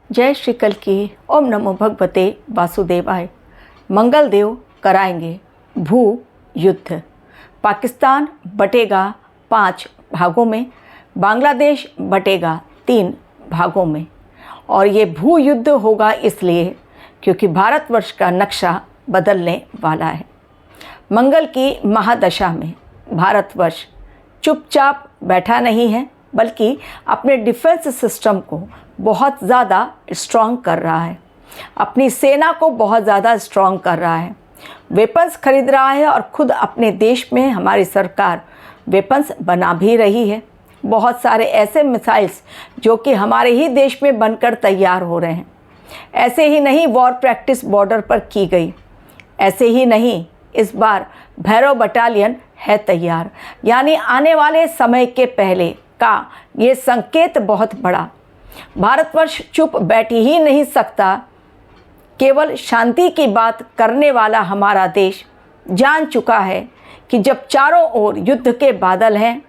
जय श्री कल्कि। ओम नमो भगवते वासुदेवाय। मंगल देव कराएंगे भू युद्ध। पाकिस्तान बटेगा 5 भागों में, बांग्लादेश बटेगा 3 भागों में। और ये भू युद्ध होगा इसलिए क्योंकि भारतवर्ष का नक्शा बदलने वाला है। मंगल की महादशा में भारतवर्ष चुपचाप बैठा नहीं है, बल्कि अपने डिफेंस सिस्टम को बहुत ज़्यादा स्ट्रॉन्ग कर रहा है, अपनी सेना को बहुत ज़्यादा स्ट्रॉन्ग कर रहा है, वेपन्स खरीद रहा है और ख़ुद अपने देश में हमारी सरकार वेपन्स बना भी रही है। बहुत सारे ऐसे मिसाइल्स जो कि हमारे ही देश में बनकर तैयार हो रहे हैं। ऐसे ही नहीं वॉर प्रैक्टिस बॉर्डर पर की गई, ऐसे ही नहीं इस बार भैरव बटालियन है तैयार। यानी आने वाले समय के पहले का ये संकेत बहुत बड़ा। भारतवर्ष चुप बैठ ही नहीं सकता। केवल शांति की बात करने वाला हमारा देश जान चुका है कि जब चारों ओर युद्ध के बादल हैं,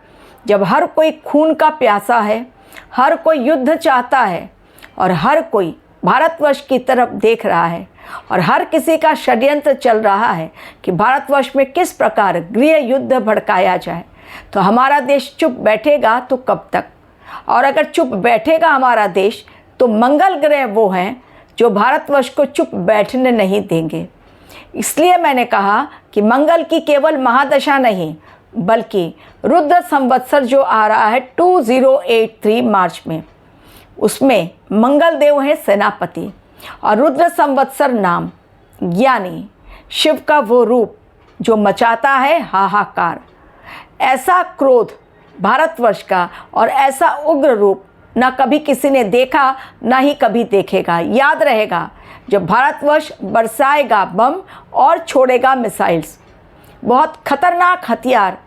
जब हर कोई खून का प्यासा है, हर कोई युद्ध चाहता है और हर कोई भारतवर्ष की तरफ देख रहा है और हर किसी का षड्यंत्र चल रहा है कि भारतवर्ष में किस प्रकार गृह युद्ध भड़काया जाए, तो हमारा देश चुप बैठेगा तो कब तक? और अगर चुप बैठेगा हमारा देश तो मंगल ग्रह वो हैं जो भारतवर्ष को चुप बैठने नहीं देंगे। इसलिए मैंने कहा कि मंगल की केवल महादशा नहीं, बल्कि रुद्र संवत्सर जो आ रहा है 2083 मार्च में, उसमें मंगल देव है सेनापति और रुद्र संवत्सर नाम यानी शिव का वो रूप जो मचाता है हाहाकार। ऐसा क्रोध भारतवर्ष का और ऐसा उग्र रूप ना कभी किसी ने देखा, ना ही कभी देखेगा। याद रहेगा, जब भारतवर्ष बरसाएगा बम और छोड़ेगा मिसाइल्स। बहुत खतरनाक हथियार,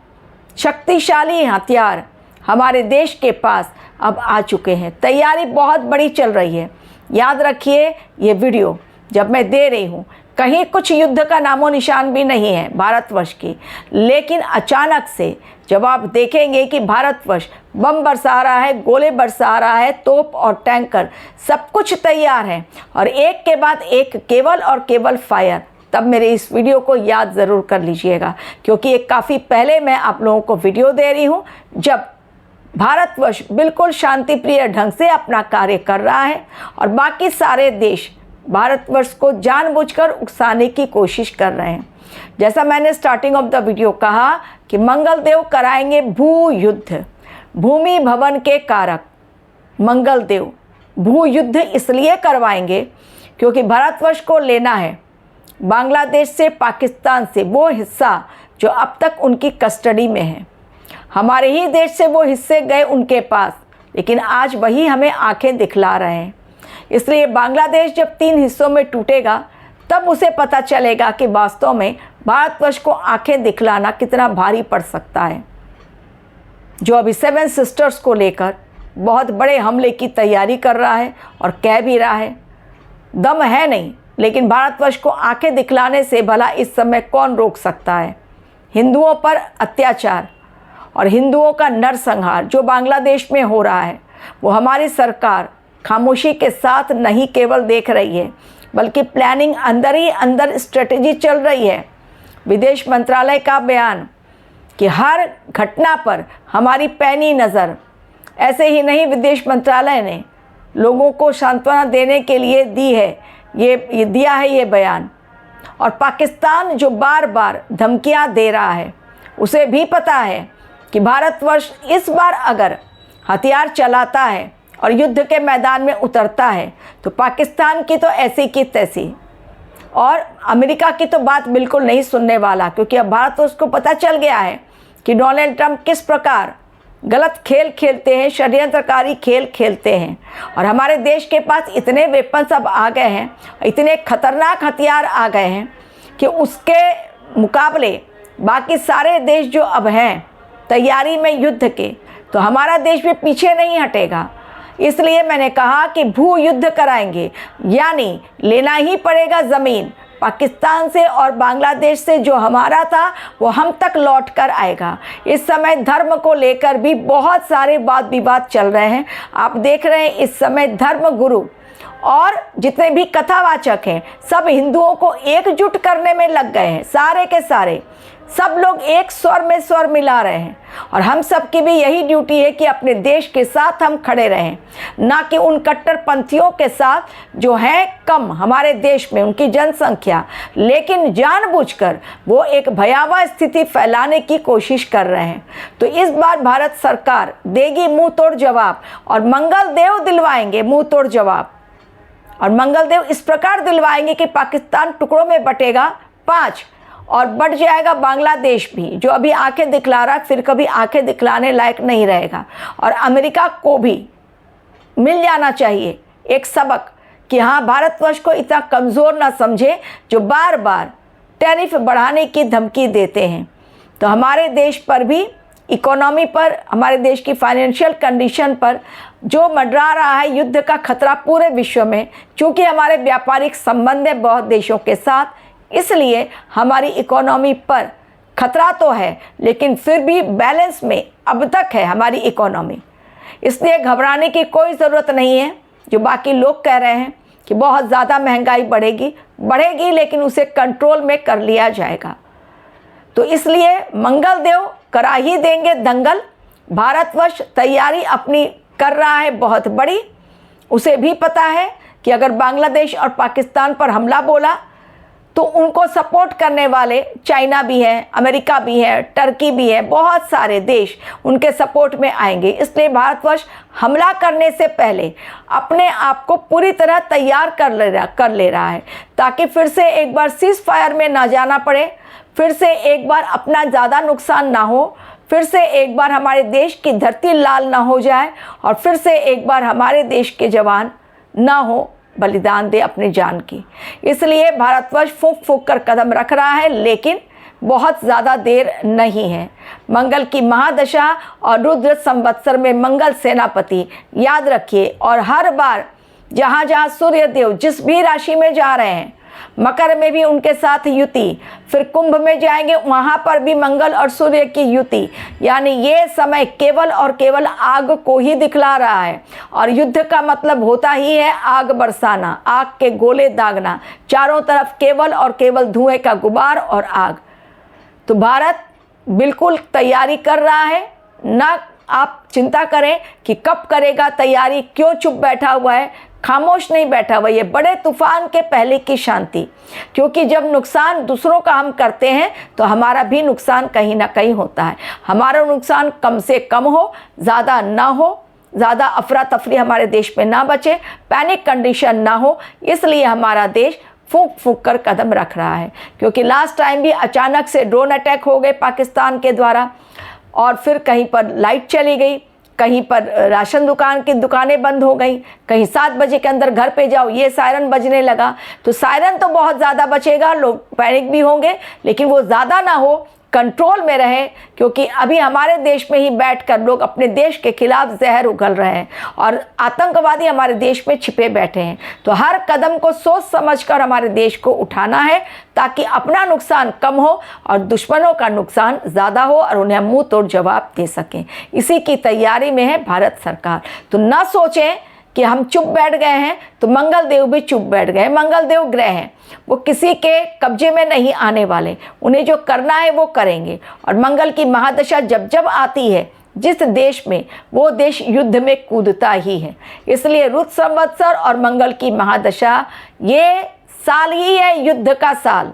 शक्तिशाली हथियार हमारे देश के पास अब आ चुके हैं। तैयारी बहुत बड़ी चल रही है। याद रखिए, ये वीडियो जब मैं दे रही हूँ, कहीं कुछ युद्ध का नामो निशान भी नहीं है भारतवर्ष की, लेकिन अचानक से जब आप देखेंगे कि भारतवर्ष बम बरसा रहा है, गोले बरसा रहा है, तोप और टैंकर सब कुछ तैयार है और एक के बाद एक केवल और केवल फायर, तब मेरे इस वीडियो को याद ज़रूर कर लीजिएगा, क्योंकि ये काफ़ी पहले मैं आप लोगों को वीडियो दे रही हूँ जब भारतवर्ष बिल्कुल शांति प्रिय ढंग से अपना कार्य कर रहा है और बाकी सारे देश भारतवर्ष को जानबूझकर उकसाने की कोशिश कर रहे हैं। जैसा मैंने स्टार्टिंग ऑफ द वीडियो कहा कि मंगल देव कराएंगे भू युद्ध। भूमि भवन के कारक मंगल देव भू युद्ध इसलिए करवाएंगे क्योंकि भारतवर्ष को लेना है बांग्लादेश से, पाकिस्तान से वो हिस्सा जो अब तक उनकी कस्टडी में है। हमारे ही देश से वो हिस्से गए उनके पास, लेकिन आज वही हमें आंखें दिखला रहे हैं। इसलिए बांग्लादेश जब 3 हिस्सों में टूटेगा तब उसे पता चलेगा कि वास्तव में भारतवर्ष को आंखें दिखलाना कितना भारी पड़ सकता है। जो अभी 7 सिस्टर्स को लेकर बहुत बड़े हमले की तैयारी कर रहा है और कह भी रहा है, दम है नहीं, लेकिन भारतवर्ष को आंखें दिखलाने से भला इस समय कौन रोक सकता है? हिंदुओं पर अत्याचार और हिंदुओं का नरसंहार जो बांग्लादेश में हो रहा है, वो हमारी सरकार खामोशी के साथ नहीं केवल देख रही है, बल्कि प्लानिंग अंदर ही अंदर स्ट्रेटेजी चल रही है। विदेश मंत्रालय का बयान कि हर घटना पर हमारी पैनी नज़र। ऐसे ही नहीं, विदेश मंत्रालय ने लोगों को सांत्वना देने के लिए दिया है ये बयान। और पाकिस्तान जो बार बार धमकियां दे रहा है, उसे भी पता है कि भारतवर्ष इस बार अगर हथियार चलाता है और युद्ध के मैदान में उतरता है तो पाकिस्तान की तो ऐसी की तैसी, और अमेरिका की तो बात बिल्कुल नहीं सुनने वाला, क्योंकि अब भारतवर्ष को पता चल गया है कि डोनाल्ड ट्रंप किस प्रकार गलत खेल खेलते हैं, षड्यंत्रकारी खेल खेलते हैं। और हमारे देश के पास इतने वेपन्स अब आ गए हैं, इतने खतरनाक हथियार आ गए हैं कि उसके मुकाबले बाकी सारे देश जो अब हैं तैयारी में युद्ध के, तो हमारा देश भी पीछे नहीं हटेगा। इसलिए मैंने कहा कि भू युद्ध कराएंगे, यानी लेना ही पड़ेगा ज़मीन। पाकिस्तान से और बांग्लादेश से जो हमारा था वो हम तक लौट कर आएगा। इस समय धर्म को लेकर भी बहुत सारे वाद विवाद चल रहे हैं। आप देख रहे हैं इस समय धर्म गुरु और जितने भी कथावाचक हैं सब हिंदुओं को एकजुट करने में लग गए हैं। सारे के सारे सब लोग एक स्वर में स्वर मिला रहे हैं और हम सब की भी यही ड्यूटी है कि अपने देश के साथ हम खड़े रहें, ना कि उन कट्टरपंथियों के साथ जो हैं कम हमारे देश में उनकी जनसंख्या, लेकिन जानबूझकर वो एक भयावह स्थिति फैलाने की कोशिश कर रहे हैं। तो इस बार भारत सरकार देगी मुंह तोड़ जवाब और मंगल देव दिलवाएंगे मुंह तोड़ जवाब। और मंगल देव इस प्रकार दिलवाएंगे कि पाकिस्तान टुकड़ों में बटेगा 5 और बढ़ जाएगा बांग्लादेश भी, जो अभी आंखें दिखला रहा फिर कभी आंखें दिखलाने लायक नहीं रहेगा। और अमेरिका को भी मिल जाना चाहिए एक सबक कि हाँ, भारतवर्ष को इतना कमज़ोर ना समझे जो बार बार टैरिफ बढ़ाने की धमकी देते हैं। तो हमारे देश पर भी, इकोनॉमी पर, हमारे देश की फाइनेंशियल कंडीशन पर जो मंडरा रहा है युद्ध का खतरा पूरे विश्व में, चूँकि हमारे व्यापारिक संबंध है बहुत देशों के साथ, इसलिए हमारी इकोनॉमी पर खतरा तो है, लेकिन फिर भी बैलेंस में अब तक है हमारी इकोनॉमी। इसलिए घबराने की कोई ज़रूरत नहीं है। जो बाकी लोग कह रहे हैं कि बहुत ज़्यादा महंगाई बढ़ेगी, लेकिन उसे कंट्रोल में कर लिया जाएगा। तो इसलिए मंगल देव करा ही देंगे दंगल। भारतवर्ष तैयारी अपनी कर रहा है बहुत बड़ी। उसे भी पता है कि अगर बांग्लादेश और पाकिस्तान पर हमला बोला तो उनको सपोर्ट करने वाले चाइना भी है, अमेरिका भी है, टर्की भी है, बहुत सारे देश उनके सपोर्ट में आएंगे। इसलिए भारतवर्ष हमला करने से पहले अपने आप को पूरी तरह तैयार कर ले रहा है, ताकि फिर से एक बार सीज फायर में ना जाना पड़े, फिर से एक बार अपना ज़्यादा नुकसान ना हो, फिर से एक बार हमारे देश की धरती लाल ना हो जाए और फिर से एक बार हमारे देश के जवान ना हो बलिदान दे अपनी जान की। इसलिए भारतवर्ष फूंक फूंक कर कदम रख रहा है, लेकिन बहुत ज़्यादा देर नहीं है। मंगल की महादशा और रुद्र संवत्सर में मंगल सेनापति याद रखिए। और हर बार जहाँ जहाँ सूर्य देव जिस भी राशि में जा रहे हैं, मकर में भी उनके साथ युति, फिर कुंभ में जाएंगे वहाँ पर भी मंगल और सूर्य की युति, यानी ये समय केवल और केवल आग को ही दिखला रहा है। और युद्ध का मतलब होता ही है आग बरसाना, आग के गोले दागना, चारों तरफ केवल और केवल धुएं का गुबार और आग। तो भारत बिल्कुल तैयारी कर रहा है। ना आप चिंता करें कि कब करेगा तैयारी, क्यों चुप बैठा हुआ है, खामोश नहीं बैठा हुआ। ये बड़े तूफान के पहले की शांति, क्योंकि जब नुकसान दूसरों का हम करते हैं तो हमारा भी नुकसान कहीं ना कहीं होता है। हमारा नुकसान कम से कम हो, ज़्यादा ना हो, ज़्यादा अफरा तफरी हमारे देश में ना बचे, पैनिक कंडीशन ना हो। इसलिए हमारा देश फूंक फूंक कर कदम रख रहा है, क्योंकि लास्ट टाइम भी अचानक से ड्रोन अटैक हो गए पाकिस्तान के द्वारा, और फिर कहीं पर लाइट चली गई, कहीं पर राशन दुकान की दुकानें बंद हो गई, कहीं 7 बजे के अंदर घर पे जाओ ये सायरन बजने लगा। तो सायरन तो बहुत ज़्यादा बचेगा, लोग पैनिक भी होंगे, लेकिन वो ज़्यादा ना हो, कंट्रोल में रहे, क्योंकि अभी हमारे देश में ही बैठकर लोग अपने देश के खिलाफ जहर उगल रहे हैं और आतंकवादी हमारे देश में छिपे बैठे हैं। तो हर कदम को सोच समझकर हमारे देश को उठाना है, ताकि अपना नुकसान कम हो और दुश्मनों का नुकसान ज़्यादा हो और उन्हें मुंह तोड़ जवाब दे सकें। इसी की तैयारी में है भारत सरकार। तो ना सोचें कि हम चुप बैठ गए हैं, तो मंगल देव भी चुप बैठ गए। मंगल देव ग्रह हैं, वो किसी के कब्जे में नहीं आने वाले, उन्हें जो करना है वो करेंगे। और मंगल की महादशा जब जब आती है जिस देश में, वो देश युद्ध में कूदता ही है। इसलिए रुद्र संवत्सर और मंगल की महादशा ये साल ही है युद्ध का साल।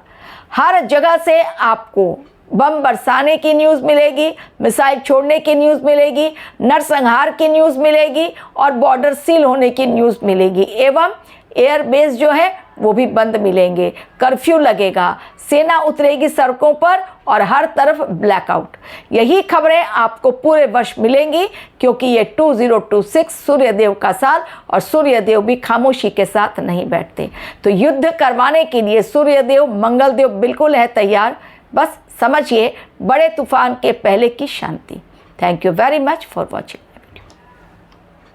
हर जगह से आपको बम बरसाने की न्यूज़ मिलेगी, मिसाइल छोड़ने की न्यूज़ मिलेगी, नरसंहार की न्यूज़ मिलेगी और बॉर्डर सील होने की न्यूज़ मिलेगी, एवं एयरबेस जो है वो भी बंद मिलेंगे, कर्फ्यू लगेगा, सेना उतरेगी सड़कों पर और हर तरफ ब्लैकआउट। यही खबरें आपको पूरे वर्ष मिलेंगी, क्योंकि ये 2026 सूर्यदेव का साल, और सूर्यदेव भी खामोशी के साथ नहीं बैठते। तो युद्ध करवाने के लिए सूर्यदेव, मंगलदेव बिल्कुल है तैयार। बस समझिए बड़े तूफान के पहले की शांति। Thank you very much for watching.